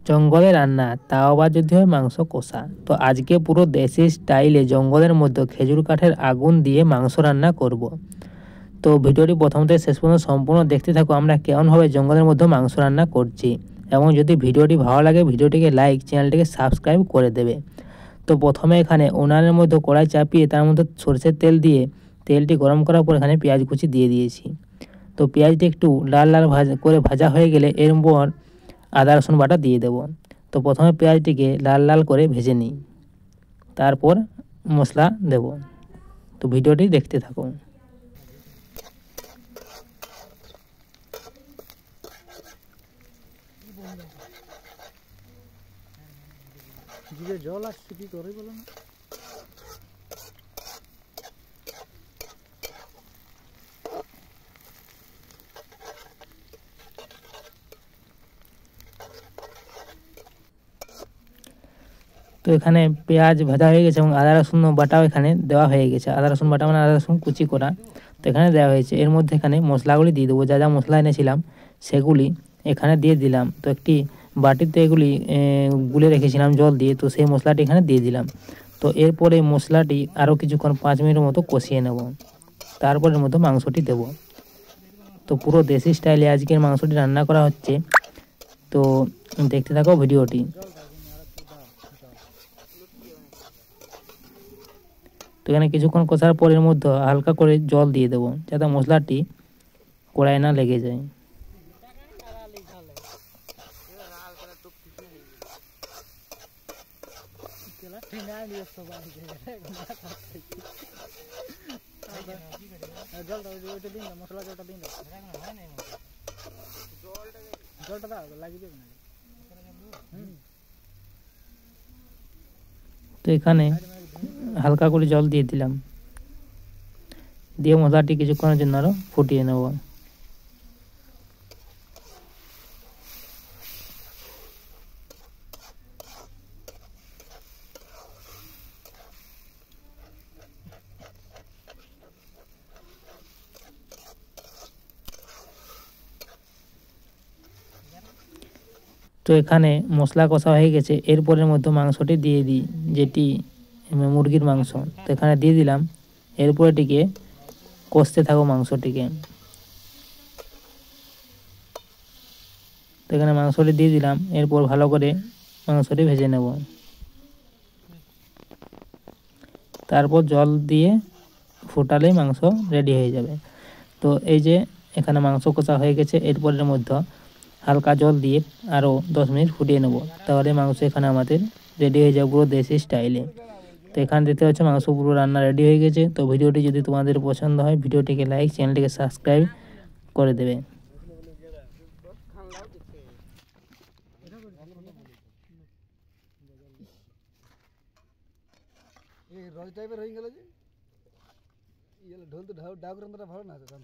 জঙ্গলে রান্না, তাও আবার যদি হয় মাংস কষা। তো আজকে পুরো দেশি স্টাইলে জঙ্গলের মধ্যে খেজুর কাঠের আগুন দিয়ে মাংস রান্না করব। তো ভিডিওটি প্রথম থেকে শেষ পর্যন্ত সম্পূর্ণ দেখতে থাকো আমরা কেমনভাবে জঙ্গলের মধ্যে মাংস রান্না করছি। এবং যদি ভিডিওটি ভালো লাগে ভিডিওটিকে লাইক, চ্যানেলটিকে সাবস্ক্রাইব করে দেবে। তো প্রথমে এখানে উনানের মধ্যে কড়াই চাপিয়ে তার মধ্যে সরষের তেল দিয়ে তেলটি গরম করার পর এখানে পেঁয়াজ কুচি দিয়ে দিয়েছি। তো পেঁয়াজটি একটু লাল লাল করে ভাজা হয়ে গেলে এর পর আদা রসুন বাটা দিয়ে দেব। তো প্রথমে পেঁয়াজটিকে লাল লাল করে ভেজে নিই, তারপর মশলা দেব। তো ভিডিওটি দেখতে থাকুন। জল আসছে কি করে বলো না। তো এখানে পেঁয়াজ ভাজা হয়ে গেছে এবং আদা রসুন বাটাও এখানে দেওয়া হয়ে গেছে। আদা রসুন বাটা মানে আদা রসুন কুচি করা, তো এখানে দেওয়া হয়েছে। এর মধ্যে এখানে মশলাগুলি দিয়ে দেবো, যা যা মশলা এনেছিলাম সেগুলি এখানে দিয়ে দিলাম। তো একটি বাটিতে এগুলি গুলে রেখেছিলাম জল দিয়ে, তো সেই মশলাটি এখানে দিয়ে দিলাম। তো এরপরে মশলাটি আরও কিছুক্ষণ 5 মিনিটের মতো কষিয়ে নেব, তারপর এর মধ্যে মাংসটি দেব। তো পুরো দেশি স্টাইলে আজকের মাংসটি রান্না করা হচ্ছে, তো দেখতে থাকো ভিডিওটি। তো এখানে কিছুক্ষণ কষার পর এর মধ্যে হালকা করে জল দিয়ে দেবো, যাতে মশলাটি কড়াই না লেগে যায়। তো এখানে হালকা করে জল দিয়ে দিলাম, দিয়ে মশলাটি কিছুক্ষণের জন্য আরও ফুটিয়ে নেব। তো এখানে মশলা কষা হয়ে গেছে, এরপরের মধ্যে মাংসটি দিয়ে দিই, যেটি মুরগির মাংস। তো এখানে দিয়ে দিলাম, এরপর এটিকে কষতে থাকো মাংসটিকে। তো এখানে মাংসটি দিয়ে দিলাম, এরপর ভালো করে মাংসটি ভেজে নেব। তারপর জল দিয়ে ফোটালেই মাংস রেডি হয়ে যাবে। তো এই যে এখানে মাংস কষা হয়ে গেছে, এরপরের মধ্যে হালকা জল দিয়ে আরও 10 মিনিট ফুটিয়ে নেব, তাহলে মাংস এখানে আমাদের রেডি হয়ে যাবে পুরো দেশি স্টাইলে। তো এখানে দেখতে পাচ্ছ মাংস পুরো রান্না রেডি হয়ে গেছে। তো ভিডিওটি যদি তোমাদের পছন্দ হয় ভিডিওটিকে লাইক, চ্যানেলটিকে সাবস্ক্রাইব করে দেবে। রজ টাইপের হয়ে গেল যে ঢোল তো ডাউগ্রামটা ভালো না গান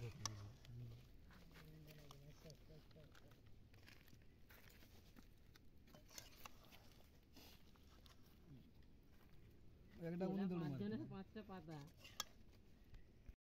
ধরতে একটা 5টা পাতা